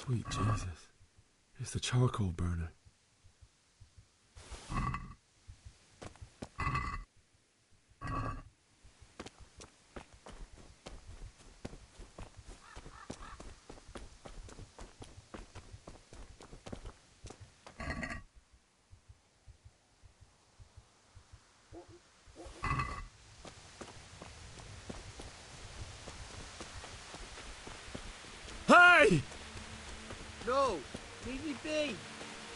Sweet Jesus. It's the charcoal burner. Hey! No! Leave me be!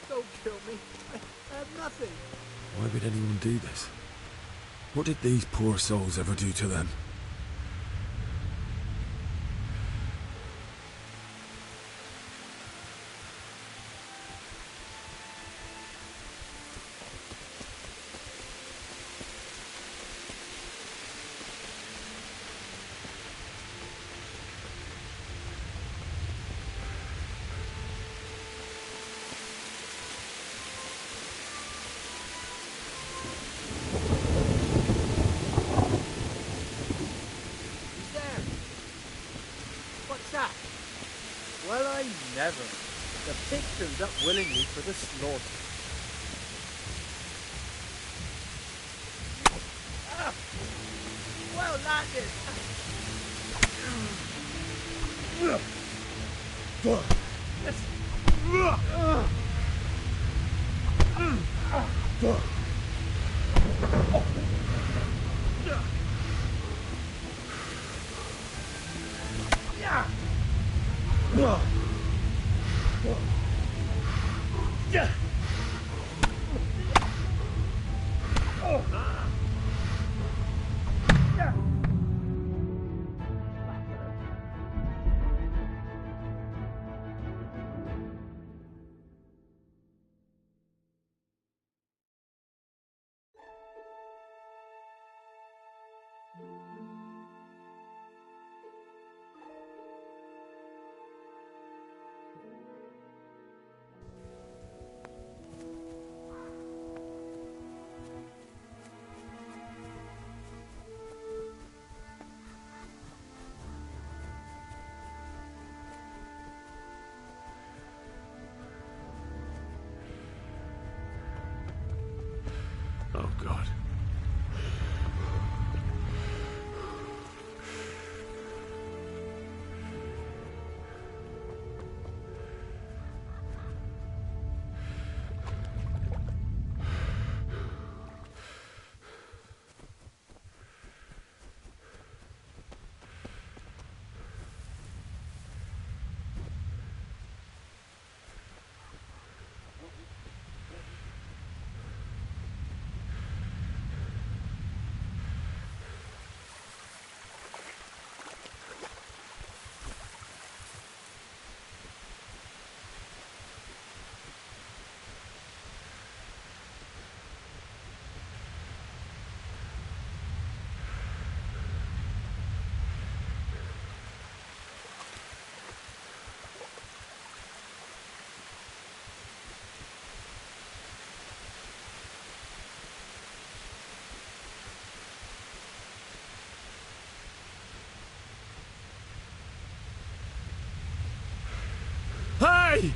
Don't kill me. I have nothing. Why would anyone do this? What did these poor souls ever do to them? Well, I never. The pig turned up willingly for the slaughter. Ah, well landed. Oh, God. Hey!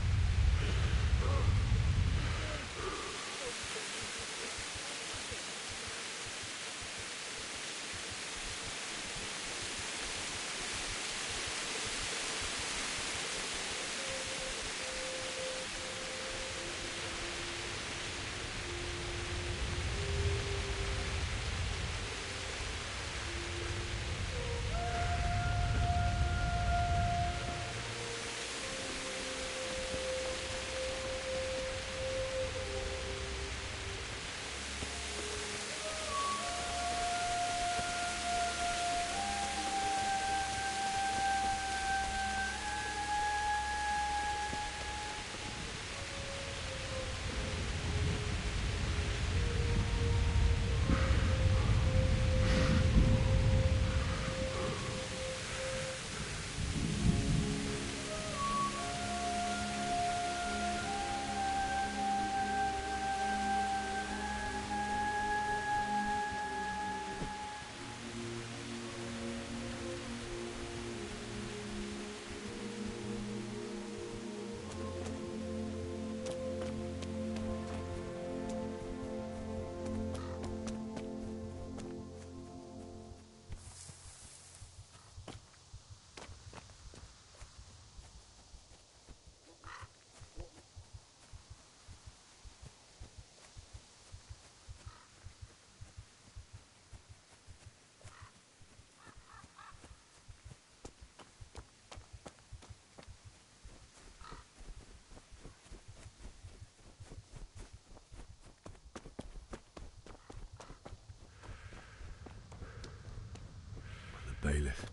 bailiff.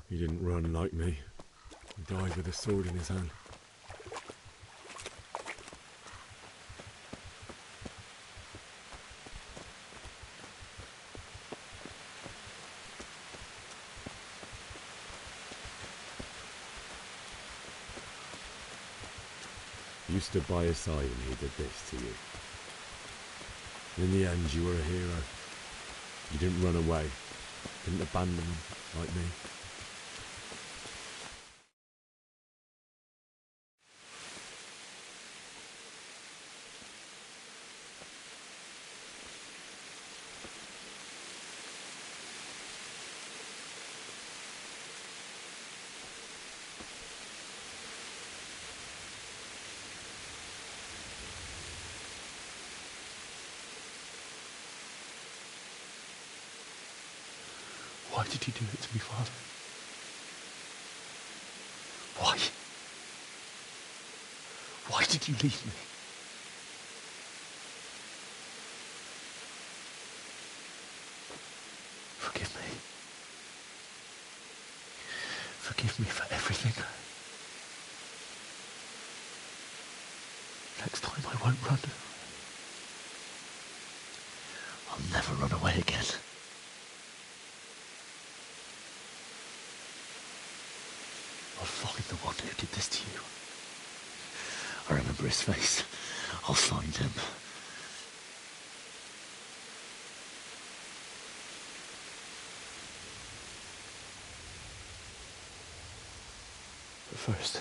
He didn't run like me. He died with a sword in his hand. You stood by his side and he did this to you. In the end, you were a hero. You didn't run away. Didn't abandon him like me. Why did you do it to me, Father? Why? Why did you leave me? Forgive me. Forgive me for everything. Next time I won't run. I'll never run away again. I'll find the one who did this to you. I remember his face. I'll find him. But first,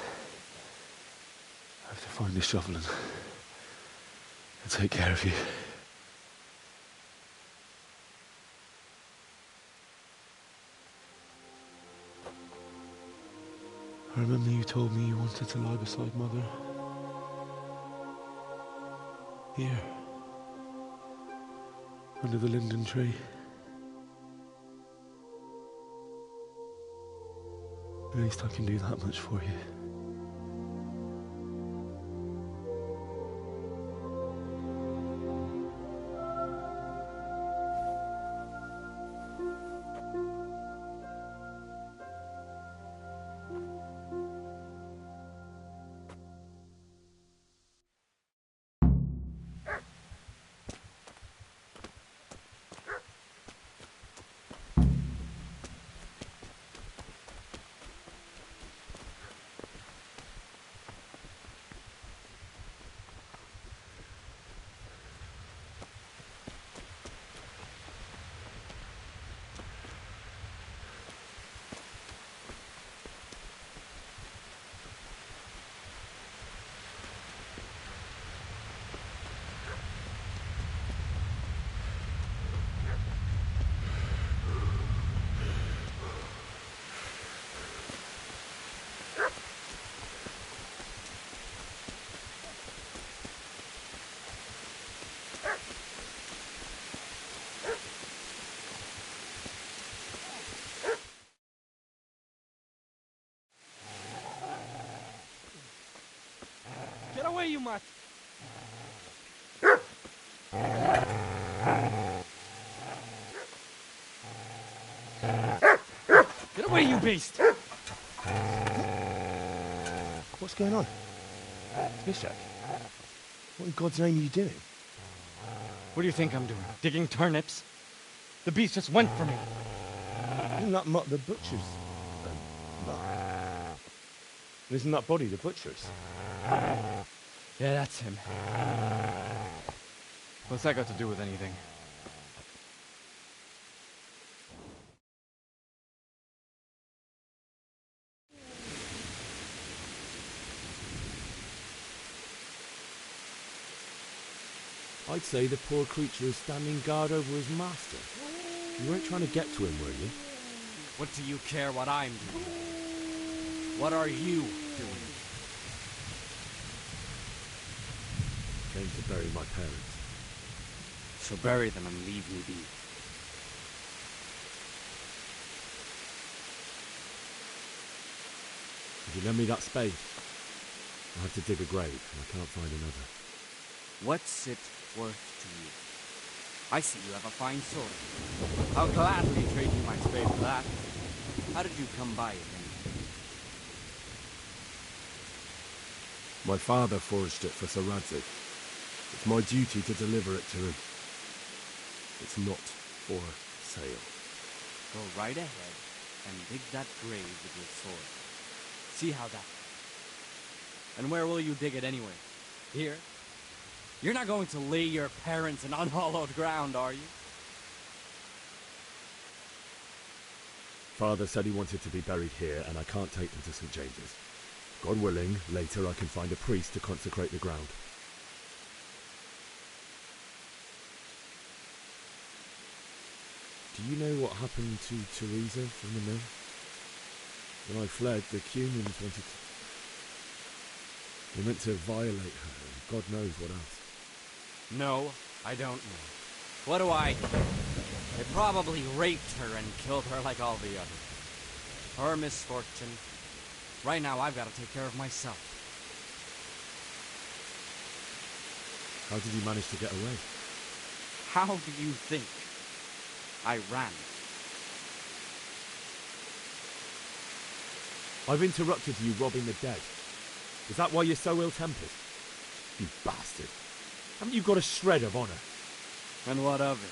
I have to find the shovel and take care of you. I remember you told me you wanted to lie beside Mother. Here. Under the linden tree. At least I can do that much for you. Get away, you mutt! Get away, you beast! What's going on? Yes, Jack. What in God's name are you doing? What do you think I'm doing? Digging turnips? The beast just went for me. Isn't that the butcher's? Isn't that body the butcher's? Yeah, that's him. What's that got to do with anything? I'd say the poor creature is standing guard over his master. You weren't trying to get to him, were you? What do you care what I'm doing? What are you doing? Came to bury my parents. So bury them and leave me be. If you lend me that spade, I'll have to dig a grave, and I can't find another. What's it worth to you? I see you have a fine sword. I'll gladly trade you my spade for that. How did you come by it anyway? My father forged it for Sir Radzig. It's my duty to deliver it to him. It's not for sale. Go right ahead and dig that grave with your sword. See how that... And where will you dig it anyway? Here? You're not going to lay your parents in unhallowed ground, are you? Father said he wanted to be buried here, and I can't take them to St. James's. God willing, later I can find a priest to consecrate the ground. Do you know what happened to Teresa from the mill? When I fled, the Cumans wanted to... They meant to violate her, and God knows what else. No, I don't know. What do I know? They probably raped her and killed her like all the others. Her misfortune. Right now, I've got to take care of myself. How did you manage to get away? How do you think? I ran. I've interrupted you robbing the dead. Is that why you're so ill-tempered? You bastard. Haven't you got a shred of honor? And what of it?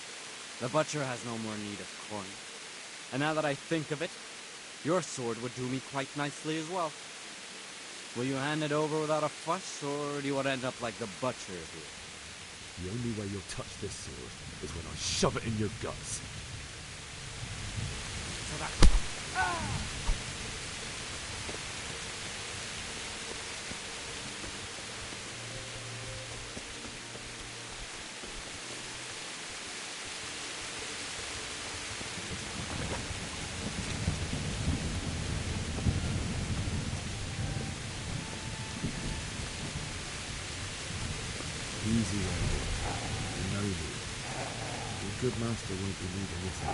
The butcher has no more need of corn. And now that I think of it, your sword would do me quite nicely as well. Will you hand it over without a fuss, or do you want to end up like the butcher here? The only way you'll touch this sword is when I shove it in your guts. So that... Easy way. No need. Your good master won't be needing this now.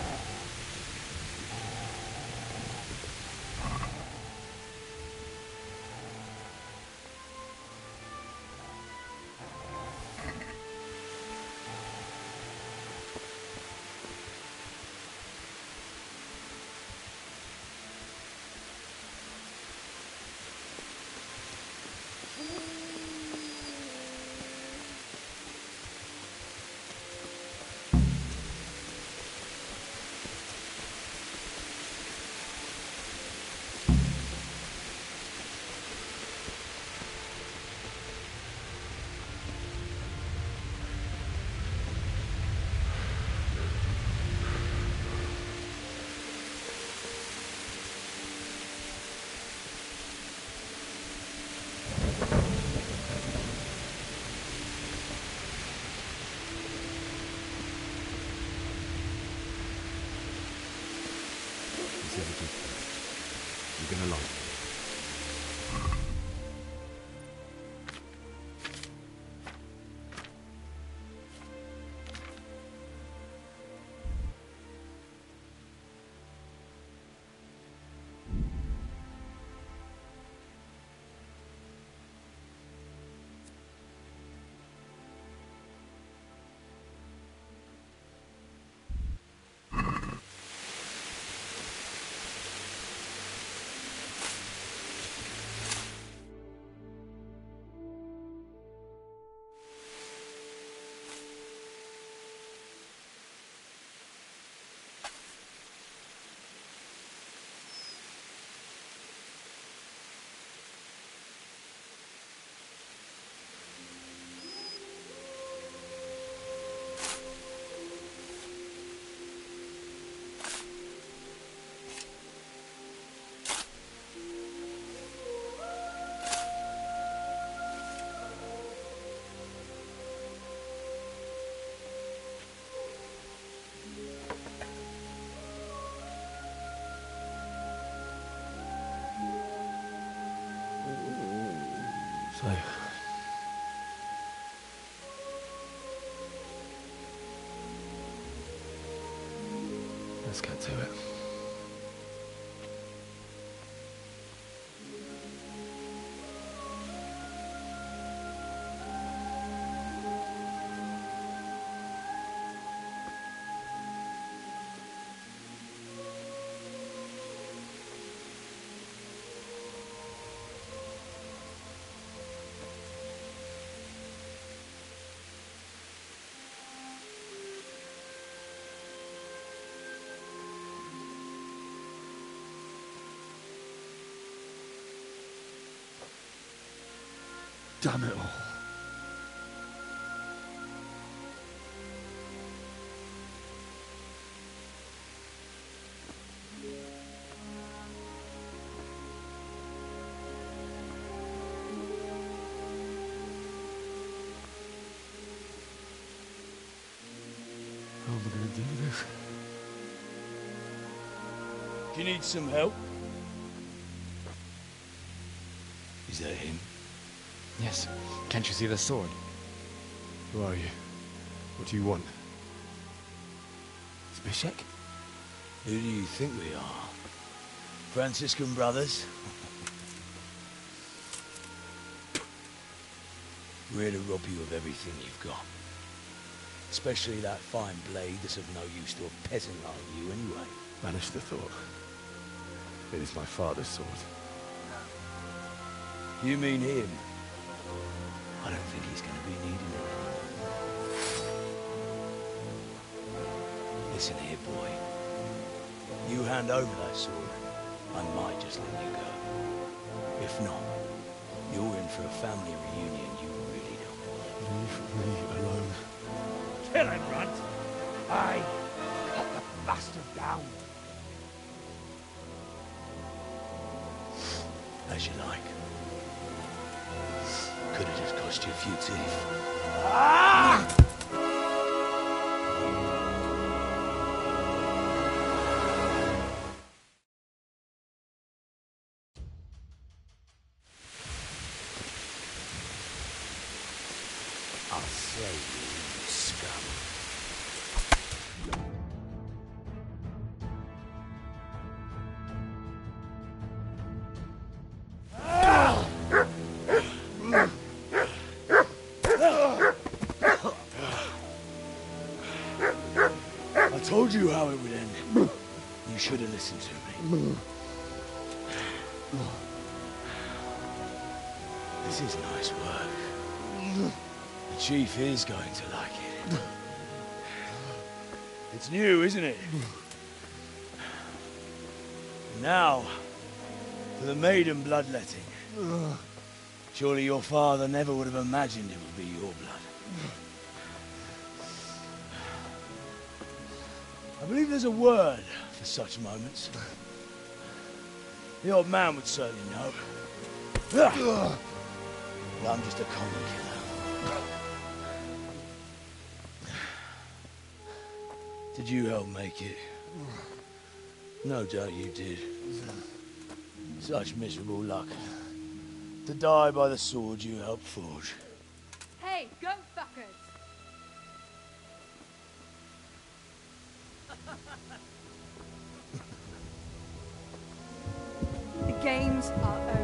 You're gonna like it. So, let's get to it. Damn it all. How am I going to do this? Do you need some help? Is that him? Yes. Can't you see the sword? Who are you? What do you want? Zbyszek? Who do you think we are? Franciscan brothers? We're here to rob you of everything you've got. Especially that fine blade that's of no use to a peasant like you anyway. Banish the thought. It is my father's sword. You mean him? I don't think he's going to be needing it anymore. Listen here, boy. You hand over that sword, I might just let you go. If not, you're in for a family reunion you really don't want. Leave me alone. Kill him, Runt! Aye! Cut the bastard down! As you like. Could have just cost you a few teeth. Ah! I'll slay you, you scum. I told you how it would end. You should have listened to me. This is nice work. The chief is going to like it. It's new, isn't it? Now, for the maiden bloodletting. Surely your father never would have imagined it would be your blood. I believe there's a word for such moments. The old man would certainly know. But I'm just a common killer. Did you help make it? No doubt you did. Such miserable luck. To die by the sword you helped forge. Hey, go fuckers! The games are over.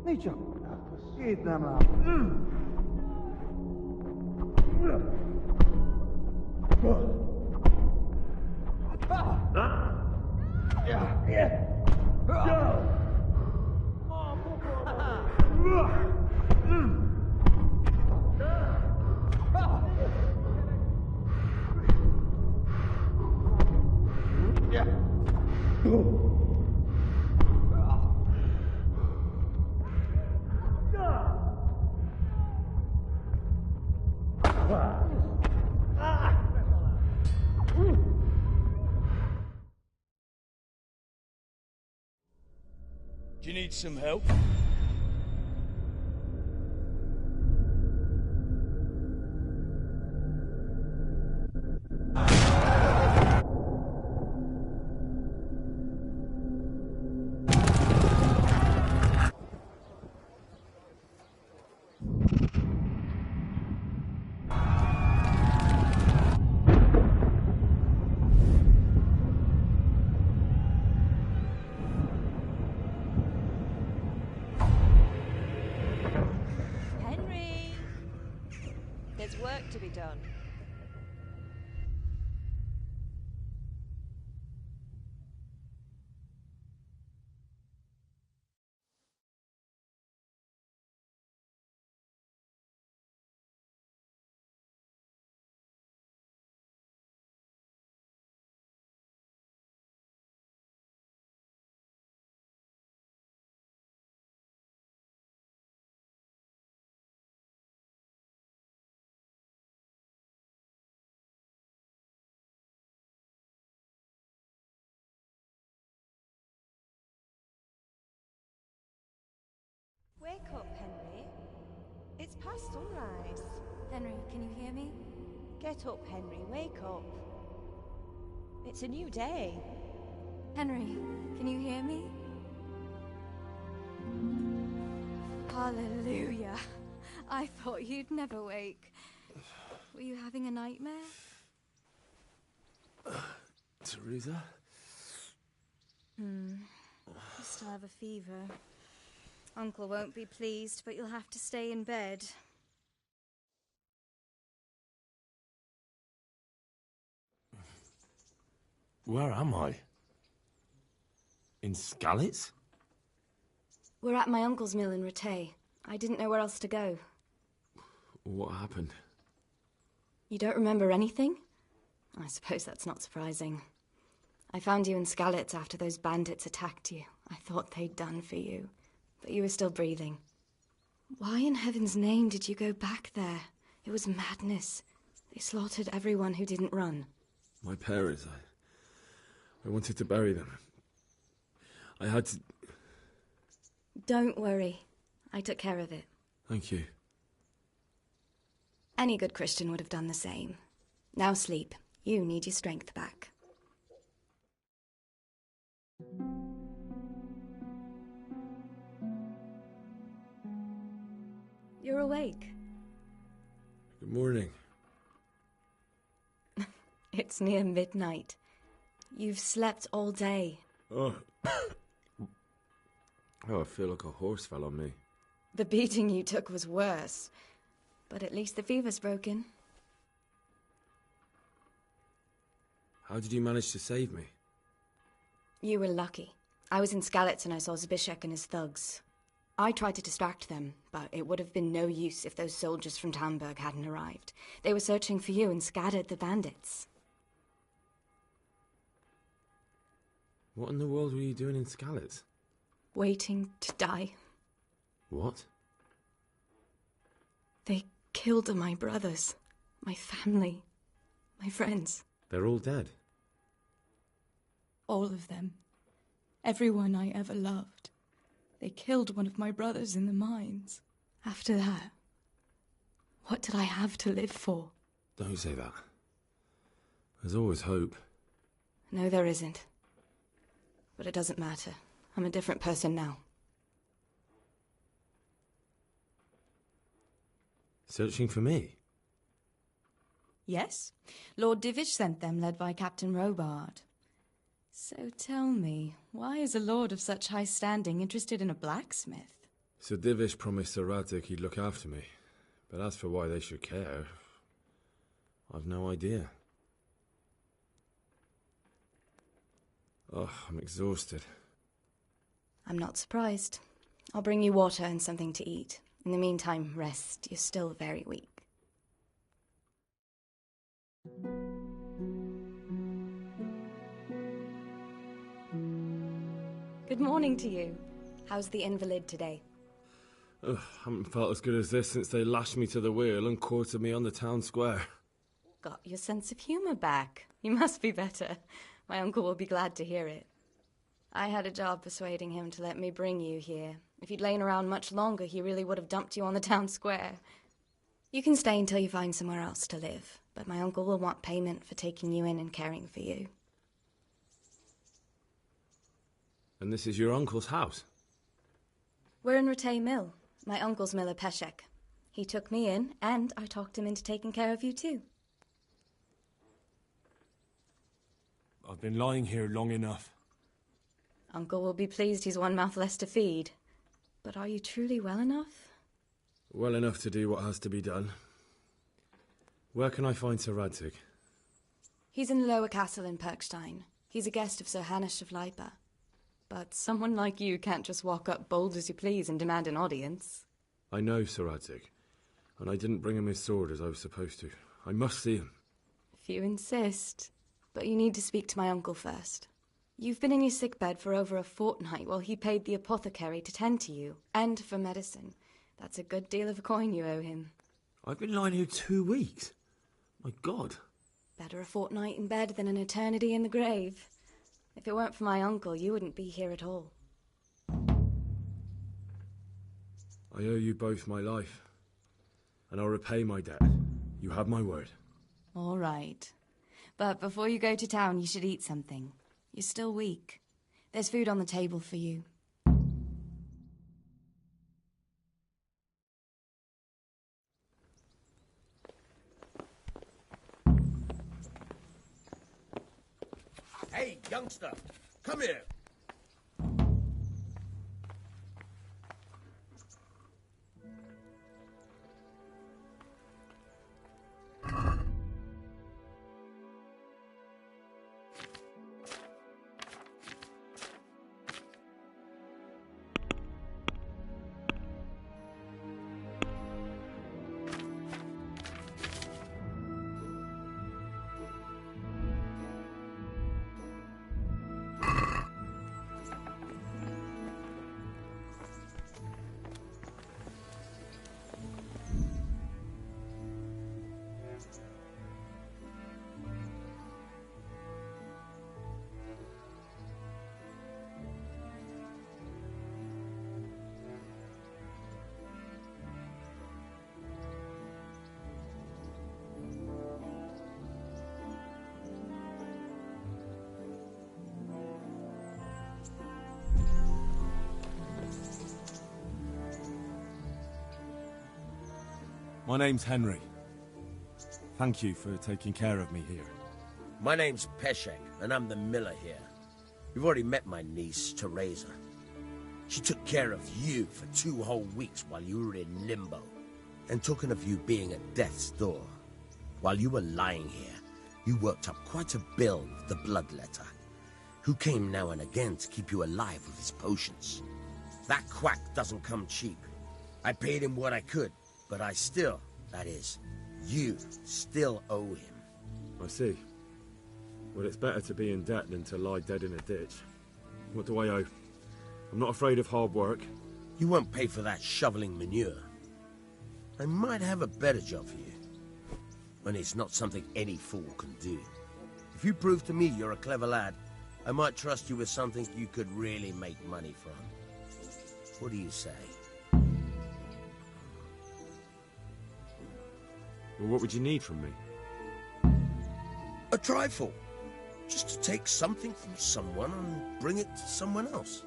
Nici acum. Idem la... Do you need some help? There's work to be done. Wake up, Henry. It's past sunrise. Henry, can you hear me? Get up, Henry. Wake up. It's a new day. Henry, can you hear me? Hallelujah. I thought you'd never wake. Were you having a nightmare? Teresa? You still have a fever. Uncle won't be pleased, but you'll have to stay in bed. Where am I? In Skalitz? We're at my uncle's mill in Rotay. I didn't know where else to go. What happened? You don't remember anything? I suppose that's not surprising. I found you in Skalitz after those bandits attacked you. I thought they'd done for you. But you were still breathing. Why in heaven's name did you go back there? It was madness. They slaughtered everyone who didn't run. My parents, I wanted to bury them. I had to... Don't worry. I took care of it. Thank you. Any good Christian would have done the same. Now sleep. You need your strength back. You're awake. Good morning. It's near midnight. You've slept all day. Oh. Oh, I feel like a horse fell on me. The beating you took was worse. But at least the fever's broken. How did you manage to save me? You were lucky. I was in Skalitz and I saw Zbyszek and his thugs. I tried to distract them, but it would have been no use if those soldiers from Tamburg hadn't arrived. They were searching for you and scattered the bandits. What in the world were you doing in Skalitz? Waiting to die. What? They killed my brothers, my family, my friends. They're all dead? All of them. Everyone I ever loved. They killed one of my brothers in the mines. After that, what did I have to live for? Don't say that. There's always hope. No, there isn't. But it doesn't matter. I'm a different person now. Searching for me? Yes. Lord Divish sent them, led by Captain Robard. So tell me, why is a lord of such high standing interested in a blacksmith? So Divish promised Sir Radzig he'd look after me. But as for why they should care, I've no idea. Oh, I'm exhausted. I'm not surprised. I'll bring you water and something to eat. In the meantime, rest. You're still very weak. Good morning to you. How's the invalid today? Ugh, haven't felt as good as this since they lashed me to the wheel and quartered me on the town square. Got your sense of humour back. You must be better. My uncle will be glad to hear it. I had a job persuading him to let me bring you here. If you'd lain around much longer, he really would have dumped you on the town square. You can stay until you find somewhere else to live, but my uncle will want payment for taking you in and caring for you. And this is your uncle's house? We're in Rotay Mill. My uncle's miller Peshek. He took me in, and I talked him into taking care of you too. I've been lying here long enough. Uncle will be pleased he's one mouth less to feed. But are you truly well enough? Well enough to do what has to be done. Where can I find Sir Radzig? He's in the lower castle in Perkstein. He's a guest of Sir Hanush of Leipa. But someone like you can't just walk up bold as you please and demand an audience. I know Sir Radzig, and I didn't bring him his sword as I was supposed to. I must see him. If you insist. But you need to speak to my uncle first. You've been in your sickbed for over a fortnight while he paid the apothecary to tend to you, and for medicine. That's a good deal of coin you owe him. I've been lying here 2 weeks. My God. Better a fortnight in bed than an eternity in the grave. If it weren't for my uncle, you wouldn't be here at all. I owe you both my life, and I'll repay my debt. You have my word. All right. But before you go to town, you should eat something. You're still weak. There's food on the table for you. Hey, youngster, come here. My name's Henry. Thank you for taking care of me here. My name's Peshek, and I'm the miller here. You've already met my niece, Teresa. She took care of you for 2 whole weeks while you were in limbo. And talking of you being at death's door, while you were lying here, you worked up quite a bill with the bloodletter, who came now and again to keep you alive with his potions. That quack doesn't come cheap. I paid him what I could, but I still, that is, you still owe him. I see. Well, it's better to be in debt than to lie dead in a ditch. What do I owe? I'm not afraid of hard work. You won't pay for that shoveling manure. I might have a better job for you. And it's not something any fool can do. If you prove to me you're a clever lad, I might trust you with something you could really make money from. What do you say? Well, what would you need from me? A trifle. Just to take something from someone and bring it to someone else.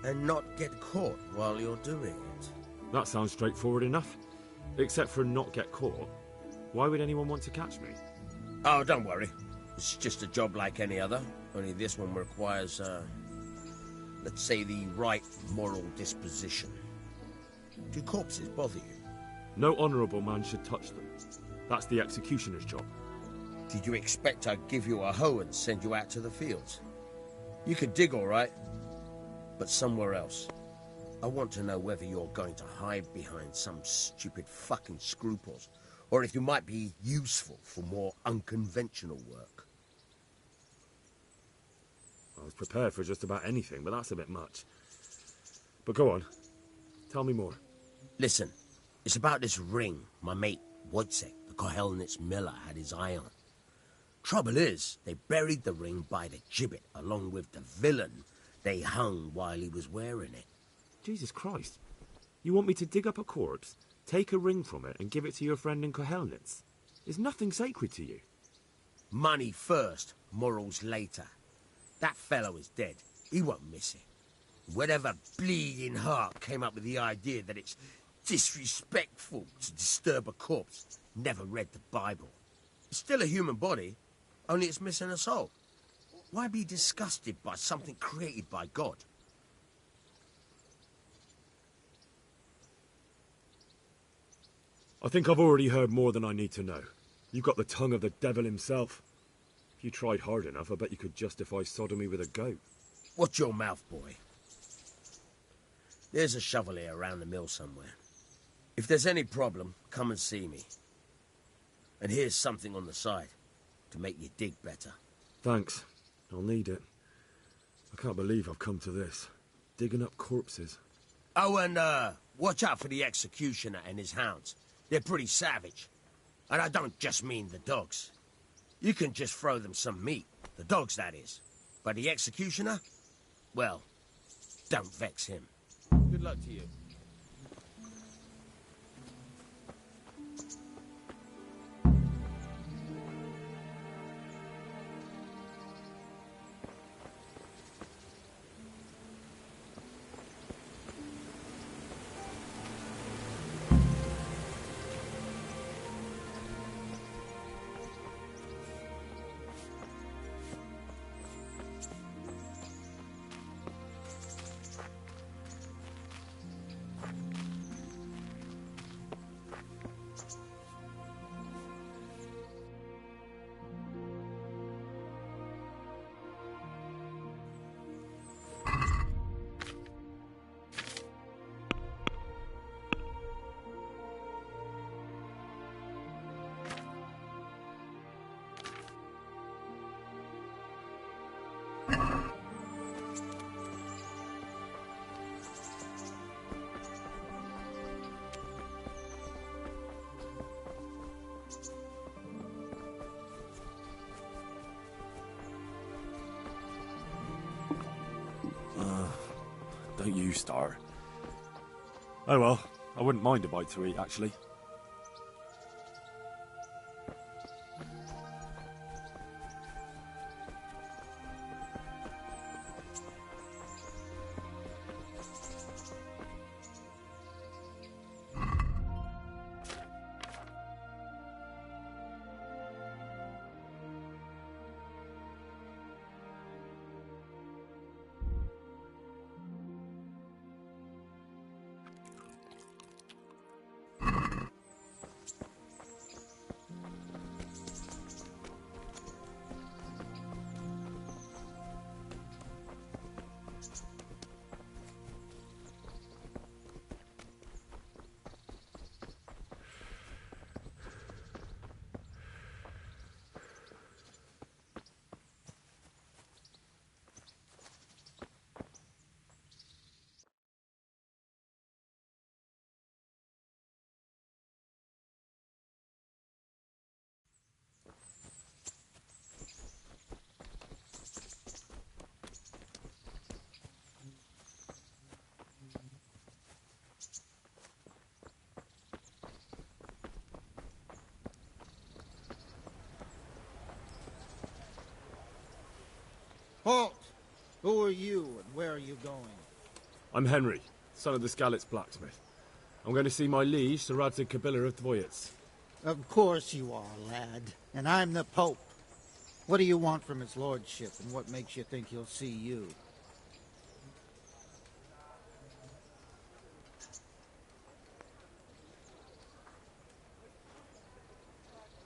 And not get caught while you're doing it. That sounds straightforward enough. Except for not get caught. Why would anyone want to catch me? Oh, don't worry. It's just a job like any other. Only this one requires, let's say, the right moral disposition. Do corpses bother you? No honourable man should touch them. That's the executioner's job. Did you expect I'd give you a hoe and send you out to the fields? You can dig all right, but somewhere else. I want to know whether you're going to hide behind some stupid fucking scruples, or if you might be useful for more unconventional work. I was prepared for just about anything, but that's a bit much. But go on. Tell me more. Listen, it's about this ring my mate Ojciec, the Kohelnitz miller, had his eye on. Trouble is, they buried the ring by the gibbet, along with the villain they hung while he was wearing it. Jesus Christ. You want me to dig up a corpse, take a ring from it, and give it to your friend in Kohelnitz? Is nothing sacred to you? Money first, morals later. That fellow is dead. He won't miss it. Whatever bleeding heart came up with the idea that it's disrespectful to disturb a corpse never read the Bible. It's still a human body, only it's missing a soul. Why be disgusted by something created by God? I think I've already heard more than I need to know. You've got the tongue of the devil himself. If you tried hard enough, I bet you could justify sodomy with a goat. Watch your mouth, boy. There's a shovel here around the mill somewhere. If there's any problem, come and see me. And here's something on the side to make you dig better. Thanks. I'll need it. I can't believe I've come to this. Digging up corpses. Oh, and watch out for the executioner and his hounds. They're pretty savage. And I don't just mean the dogs. You can just throw them some meat. The dogs, that is. But the executioner? Well, don't vex him. Good luck to you. Don't you start. Oh well, I wouldn't mind a bite to eat, actually. Halt! Who are you and where are you going? I'm Henry, son of the Skalitz blacksmith. I'm going to see my liege, Sir Radzig Kabiller of Dwojec. Of course you are, lad. And I'm the Pope. What do you want from his lordship, and what makes you think he'll see you?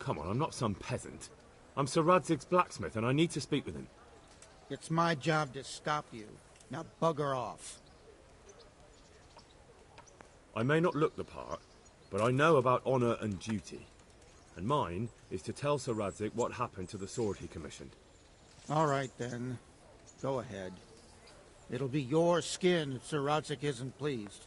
Come on, I'm not some peasant. I'm Sir Radzig's blacksmith, and I need to speak with him. It's my job to stop you. Now bugger off. I may not look the part, but I know about honor and duty. And mine is to tell Sir Radzig what happened to the sword he commissioned. All right, then. Go ahead. It'll be your skin if Sir Radzig isn't pleased.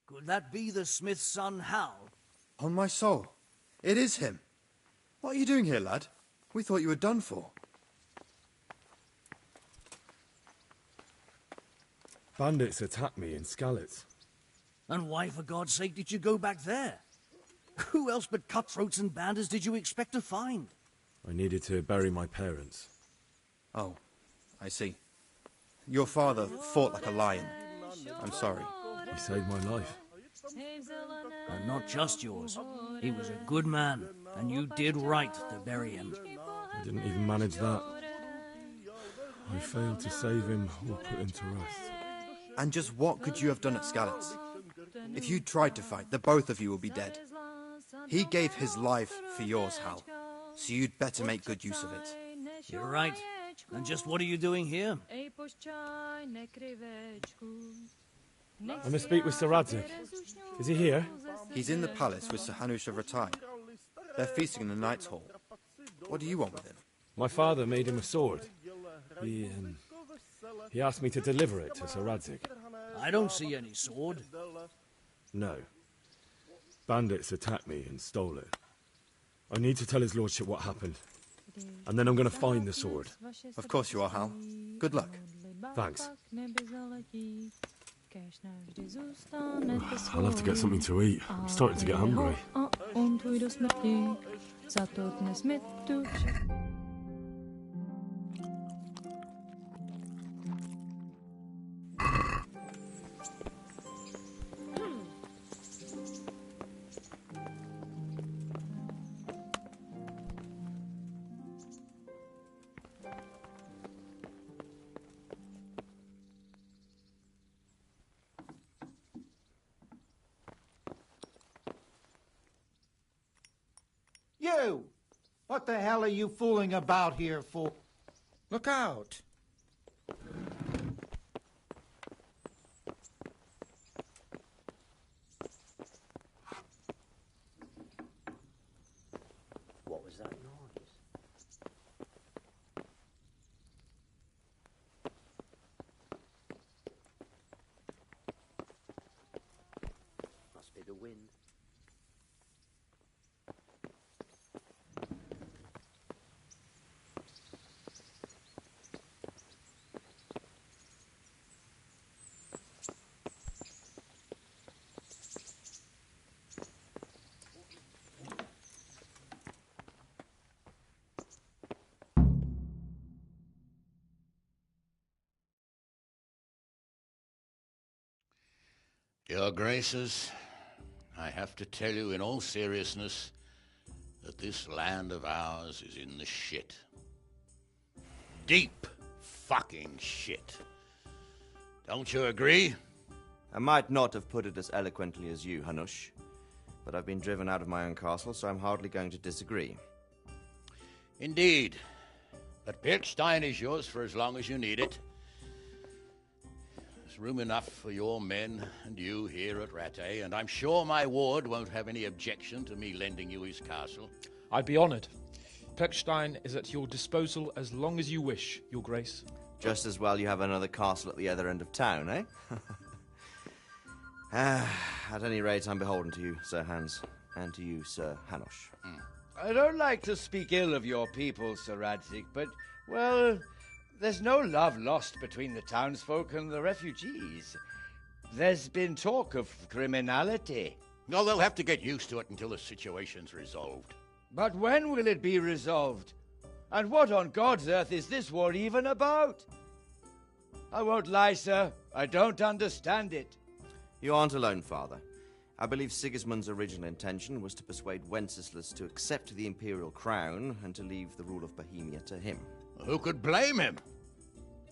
Could that be the smith's son, Hal? On my soul, it is him. What are you doing here, lad? We thought you were done for. Bandits attacked me in Skalitz. And why, for God's sake, did you go back there? Who else but cutthroats and bandits did you expect to find? I needed to bury my parents. Oh, I see. Your father fought like a lion. I'm sorry. He saved my life. And not just yours. He was a good man, and you did right to bury him. I didn't even manage that. I failed to save him or put him to rest. And just what could you have done at Skalitz? If you tried to fight, the both of you will be dead. He gave his life for yours, Hal, so you'd better make good use of it. You're right. And just what are you doing here? I must speak with Sir Radzig. Is he here? He's in the palace with Sir Hanush of Ratai. They're feasting in the Knight's Hall. What do you want with him? My father made him a sword. He asked me to deliver it to Sir Radzig. I don't see any sword. No. Bandits attacked me and stole it. I need to tell his lordship what happened. And then I'm going to find the sword. Of course you are, Hal. Good luck. Thanks. I'll have to get something to eat. I'm starting to get hungry. You! What the hell are you fooling about here for? Look out! What was that noise? Must be the wind. Your Graces, I have to tell you in all seriousness that this land of ours is in the shit. Deep fucking shit. Don't you agree? I might not have put it as eloquently as you, Hanush, but I've been driven out of my own castle, so I'm hardly going to disagree. Indeed. But Birkstein is yours for as long as you need it. There's room enough for your men and you here at Rattay, and I'm sure my ward won't have any objection to me lending you his castle. I'd be honoured. Birkstein is at your disposal as long as you wish, Your Grace. Just as well you have another castle at the other end of town, eh? At any rate, I'm beholden to you, Sir Hans, and to you, Sir Hanush. I don't like to speak ill of your people, Sir Radzig, but, well, there's no love lost between the townsfolk and the refugees. There's been talk of criminality. No, they'll have to get used to it until the situation's resolved. But when will it be resolved? And what on God's earth is this war even about? I won't lie, sir. I don't understand it. You aren't alone, Father. I believe Sigismund's original intention was to persuade Wenceslas to accept the imperial crown and to leave the rule of Bohemia to him. Who could blame him?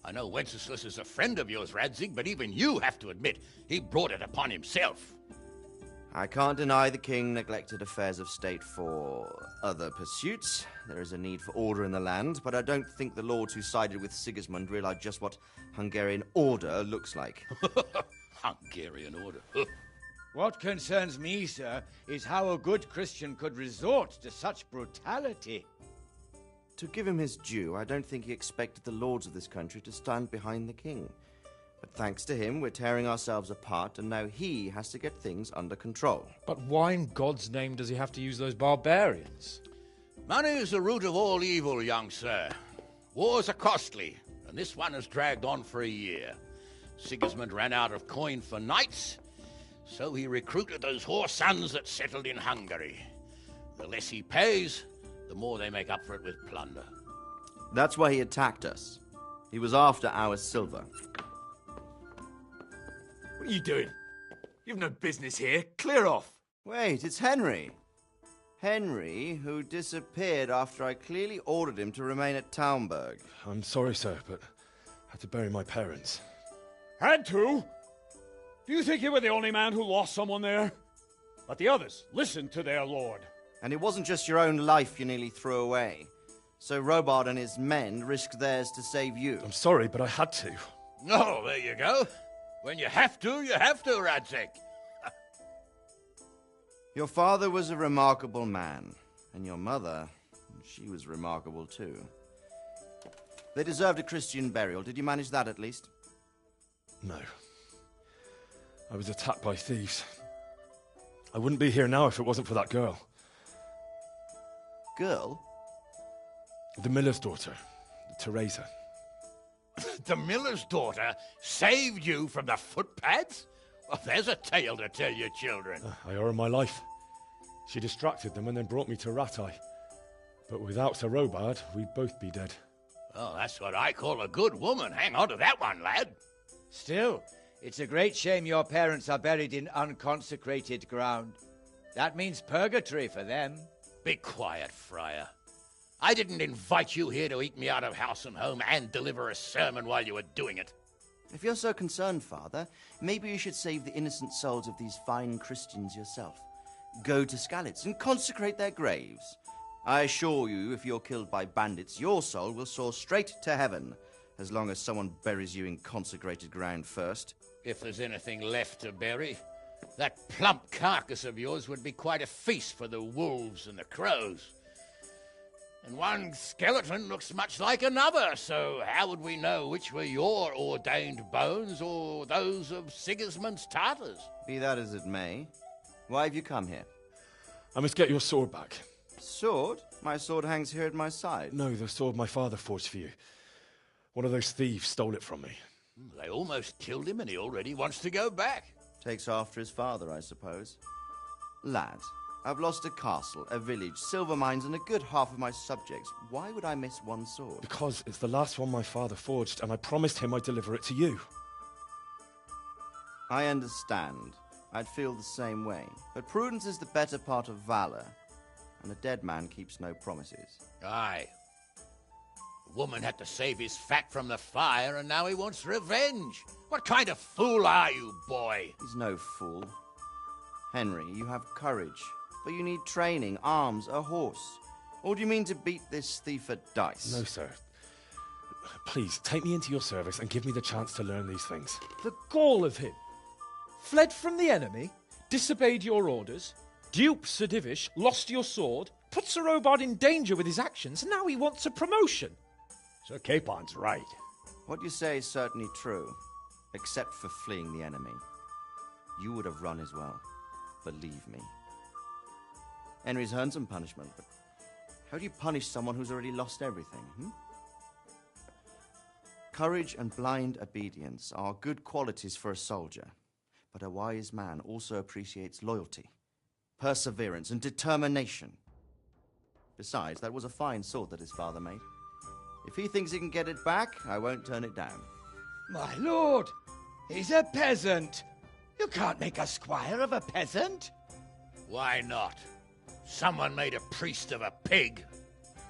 I know Wenceslas is a friend of yours, Radzig, but even you have to admit he brought it upon himself. I can't deny the king neglected affairs of state for other pursuits. There is a need for order in the land, but I don't think the lords who sided with Sigismund realized just what Hungarian order looks like. Hungarian order? What concerns me, sir, is how a good Christian could resort to such brutality. To give him his due, I don't think he expected the lords of this country to stand behind the king. But thanks to him, we're tearing ourselves apart, and now he has to get things under control. But why in God's name does he have to use those barbarians? Money is the root of all evil, young sir. Wars are costly, and this one has dragged on for a year. Sigismund ran out of coin for knights, so he recruited those whore sons that settled in Hungary. The less he pays, the more they make up for it with plunder. That's why he attacked us. He was after our silver. What are you doing? You've no business here. Clear off. Wait, it's Henry. Henry, who disappeared after I clearly ordered him to remain at Taunberg. I'm sorry, sir, but I had to bury my parents. Had to? Do you think you were the only man who lost someone there? But the others listened to their lord. And it wasn't just your own life you nearly threw away. So Robard and his men risked theirs to save you. I'm sorry, but I had to. Oh, there you go. When you have to, Radzig. Your father was a remarkable man, and your mother, she was remarkable too. They deserved a Christian burial. Did you manage that at least? No. I was attacked by thieves. I wouldn't be here now if it wasn't for that girl. Girl? The miller's daughter, Teresa. The miller's daughter saved you from the footpads? Well, there's a tale to tell your children. I owe her my life. She distracted them and then brought me to Rattay. But without Sir Robard, we'd both be dead. Oh, that's what I call a good woman. Hang on to that one, lad. Still, it's a great shame your parents are buried in unconsecrated ground. That means purgatory for them. Be quiet, Friar. I didn't invite you here to eat me out of house and home and deliver a sermon while you were doing it. If you're so concerned, Father, maybe you should save the innocent souls of these fine Christians yourself. Go to Skalitz and consecrate their graves. I assure you, if you're killed by bandits, your soul will soar straight to heaven, as long as someone buries you in consecrated ground first. If there's anything left to bury, that plump carcass of yours would be quite a feast for the wolves and the crows. And one skeleton looks much like another, so how would we know which were your ordained bones or those of Sigismund's Tartars? Be that as it may, why have you come here? I must get your sword back. Sword? My sword hangs here at my side. No, the sword my father forged for you. One of those thieves stole it from me. They almost killed him and he already wants to go back. Takes after his father, I suppose. Lad, I've lost a castle, a village, silver mines, and a good half of my subjects. Why would I miss one sword? Because it's the last one my father forged, and I promised him I'd deliver it to you. I understand. I'd feel the same way. But prudence is the better part of valor. and a dead man keeps no promises. Aye. The woman had to save his fat from the fire, and now he wants revenge. What kind of fool are you, boy? He's no fool. Henry, you have courage, but you need training, arms, a horse. Or do you mean to beat this thief at dice? No, sir. Please, take me into your service and give me the chance to learn these things. The gall of him. Fled from the enemy, disobeyed your orders, duped Sir Divish, lost your sword, put Sir Robard in danger with his actions, and now he wants a promotion. Sir Capon's right. What you say is certainly true, except for fleeing the enemy. You would have run as well, believe me. Henry's earned some punishment, but how do you punish someone who's already lost everything, Courage and blind obedience are good qualities for a soldier, but a wise man also appreciates loyalty, perseverance, and determination. Besides, that was a fine sword that his father made. If he thinks he can get it back, I won't turn it down. My lord, he's a peasant. You can't make a squire of a peasant. Why not? Someone made a priest of a pig.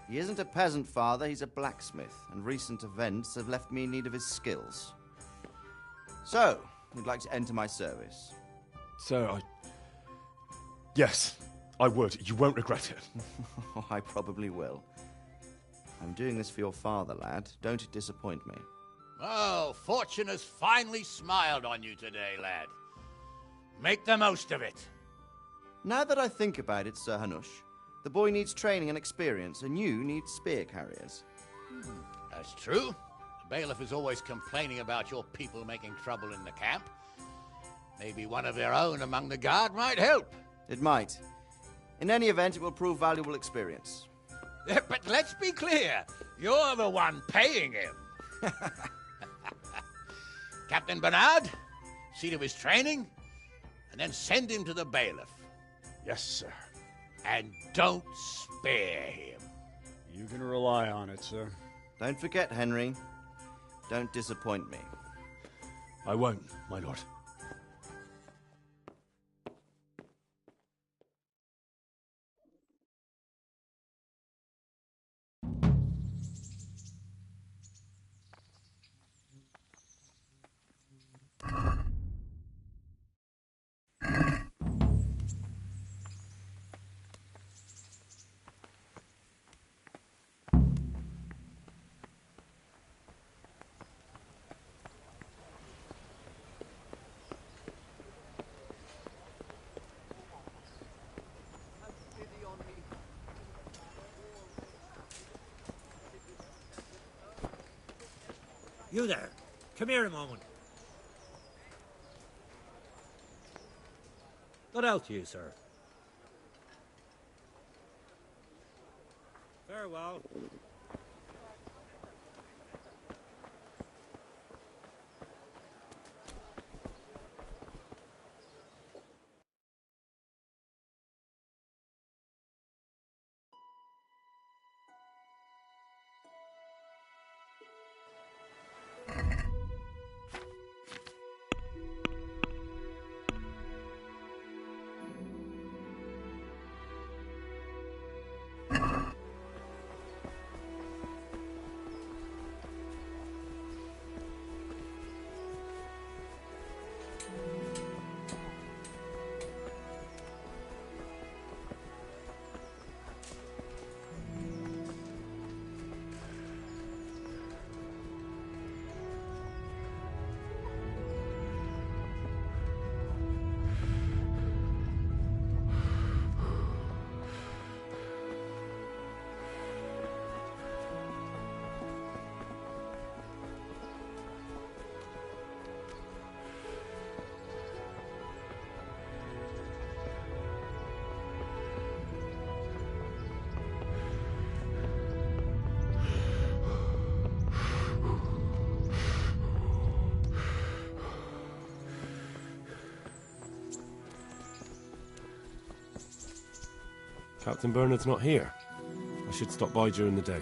He isn't a peasant, father, he's a blacksmith, and recent events have left me in need of his skills. So, you'd like to enter my service? Sir, Yes, I would. You won't regret it. I probably will. I'm doing this for your father, lad. Don't disappoint me. Oh, fortune has finally smiled on you today, lad. Make the most of it. Now that I think about it, Sir Hanush, the boy needs training and experience, and you need spear carriers. That's true. The bailiff is always complaining about your people making trouble in the camp. Maybe one of their own among the guard might help. It might. In any event, it will prove valuable experience. But let's be clear. You're the one paying him. Captain Bernard, see to his training, and then send him to the bailiff. Yes, sir. And don't spare him. You can rely on it, sir. Don't forget, Henry. Don't disappoint me. I won't, my lord. You there. Come here a moment. Good health to you, sir. Farewell. Captain Bernard's not here. I should stop by during the day.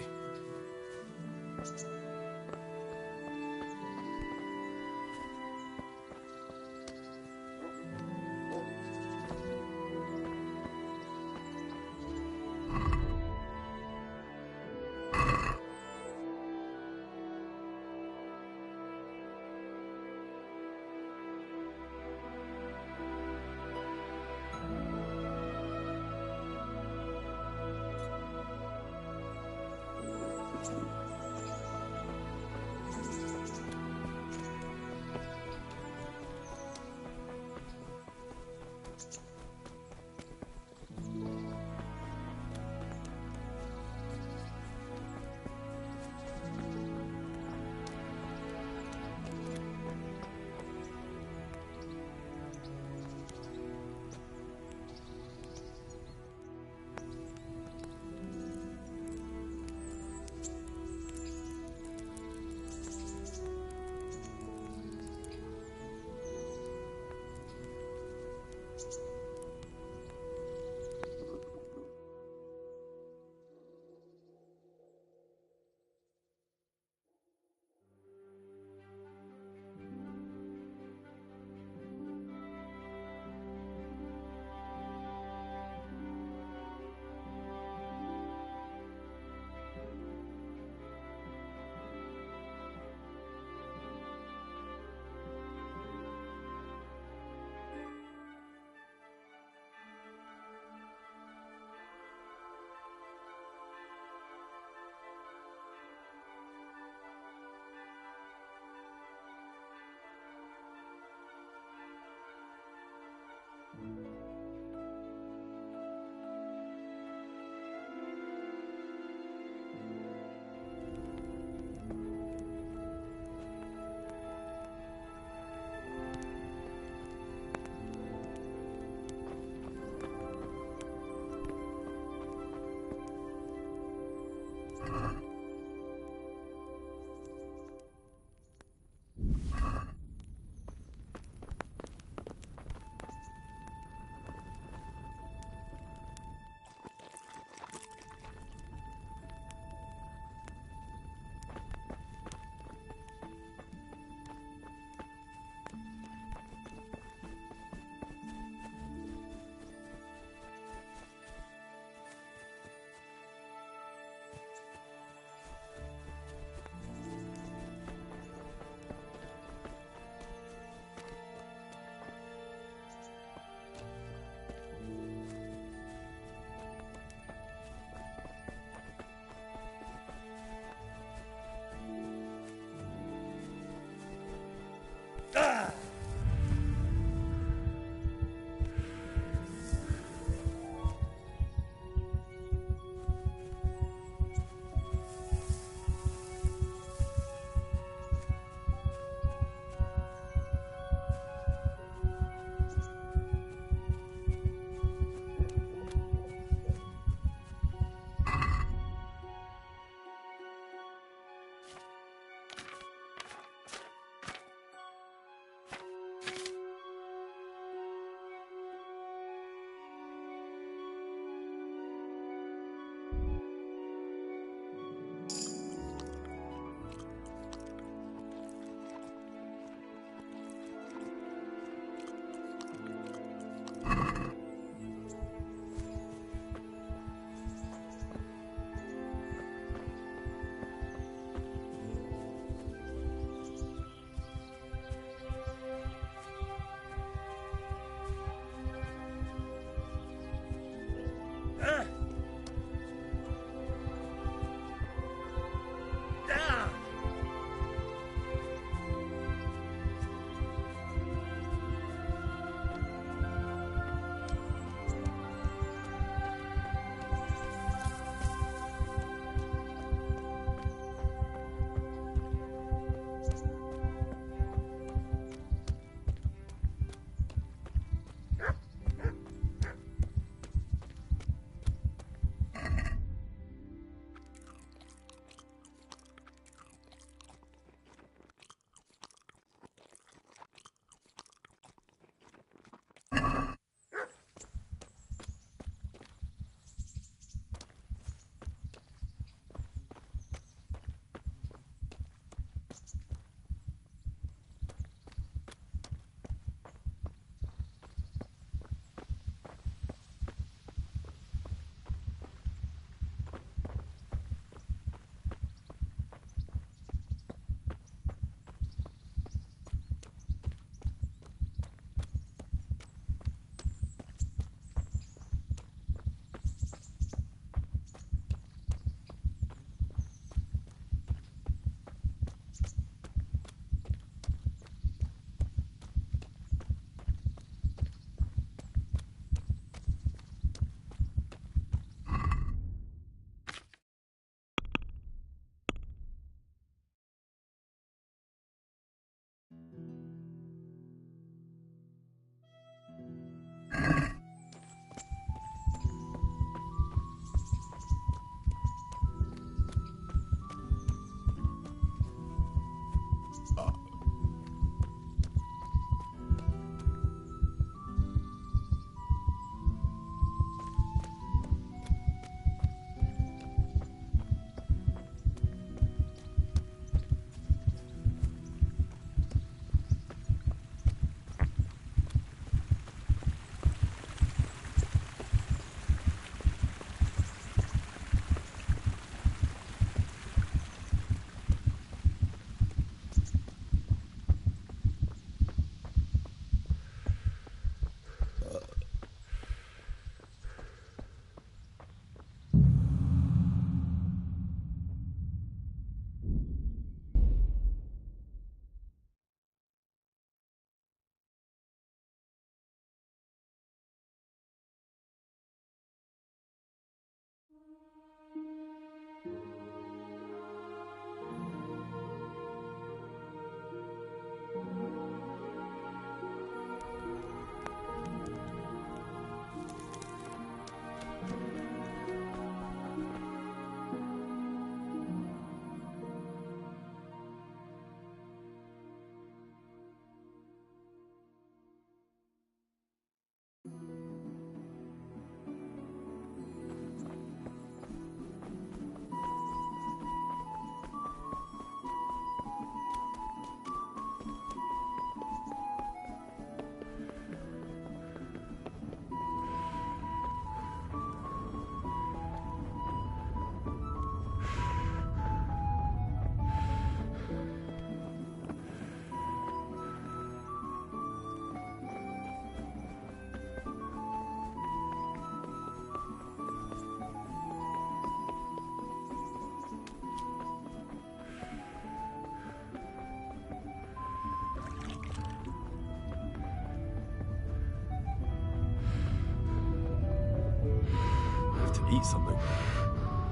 Eat something.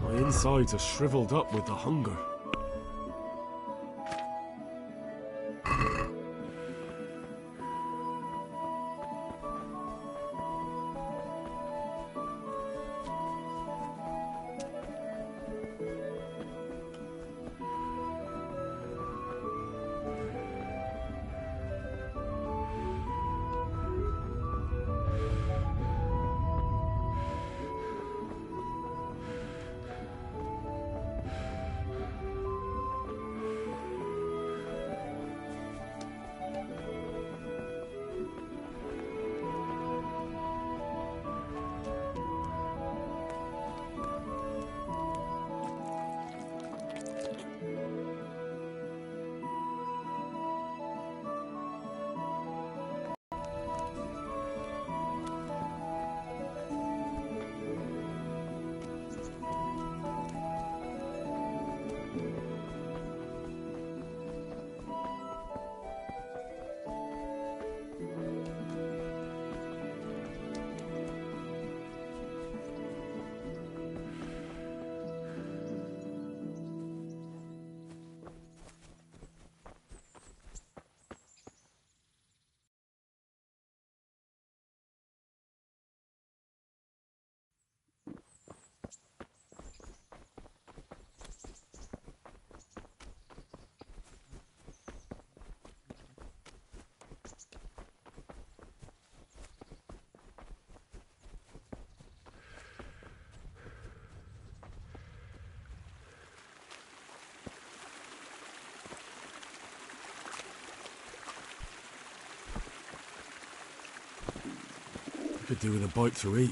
My insides are shriveled up with the hunger. Could do with a bite to eat.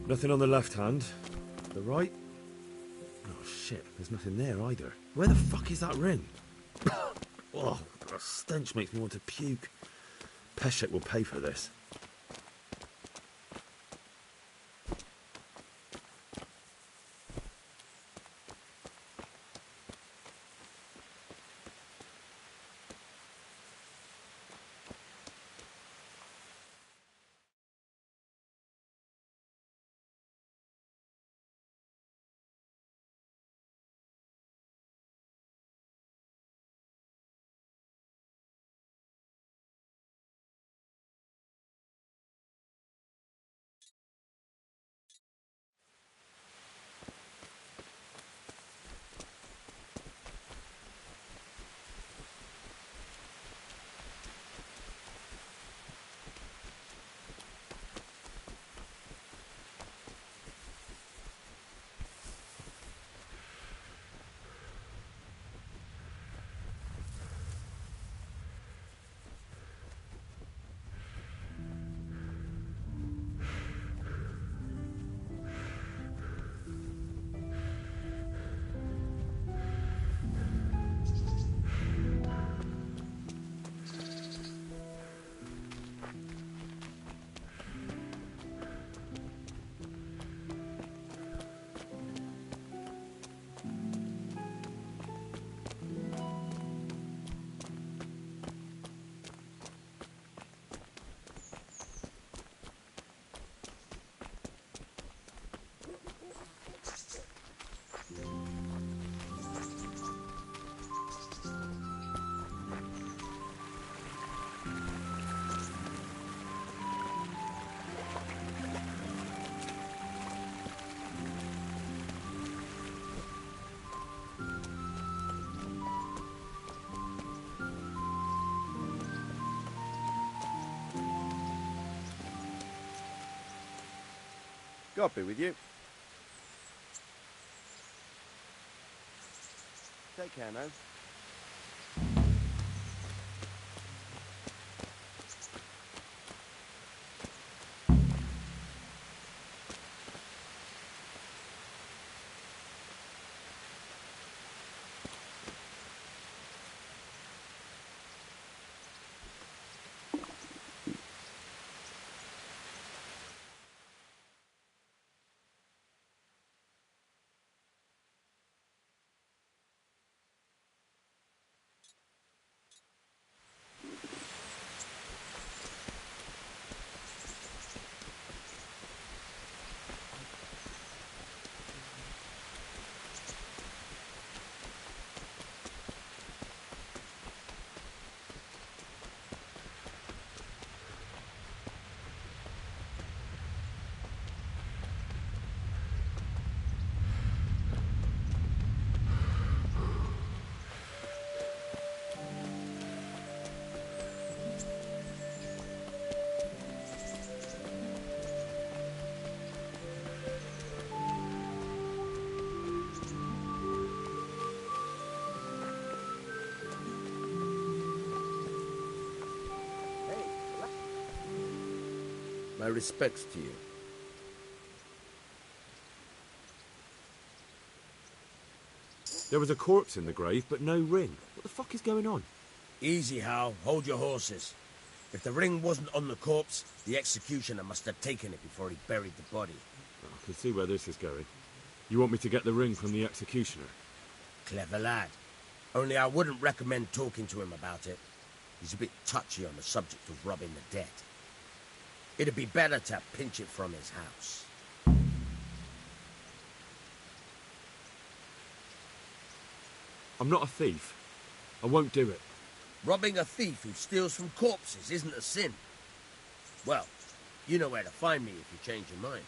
Nothing on the left hand. The right? Oh shit, there's nothing there either. Where the fuck is that ring? Oh, the stench makes me want to puke. Peshek will pay for this. God be with you. Take care now. My respects to you. There was a corpse in the grave, but no ring. What the fuck is going on? Easy, Hal. Hold your horses. If the ring wasn't on the corpse, the executioner must have taken it before he buried the body. I can see where this is going. You want me to get the ring from the executioner? Clever lad. Only I wouldn't recommend talking to him about it. He's a bit touchy on the subject of robbing the dead. It'd be better to pinch it from his house. I'm not a thief. I won't do it. Robbing a thief who steals from corpses isn't a sin. Well, you know where to find me if you change your mind.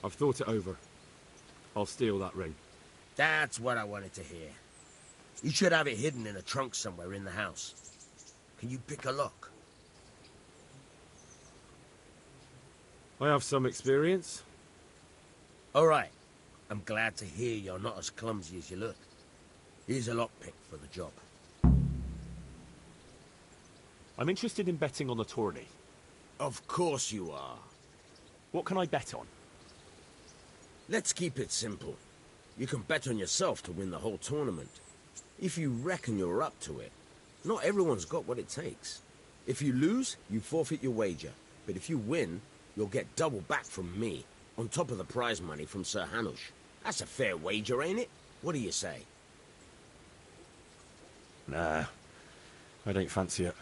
I've thought it over. I'll steal that ring. That's what I wanted to hear. You should have it hidden in a trunk somewhere in the house. Can you pick a lock? I have some experience. All right. I'm glad to hear you're not as clumsy as you look. Here's a lockpick for the job. I'm interested in betting on the tourney. Of course you are. What can I bet on? Let's keep it simple. You can bet on yourself to win the whole tournament. If you reckon you're up to it. Not everyone's got what it takes. If you lose, you forfeit your wager. But if you win, you'll get double back from me, on top of the prize money from Sir Hanush. That's a fair wager, ain't it? What do you say? Nah, I don't fancy it.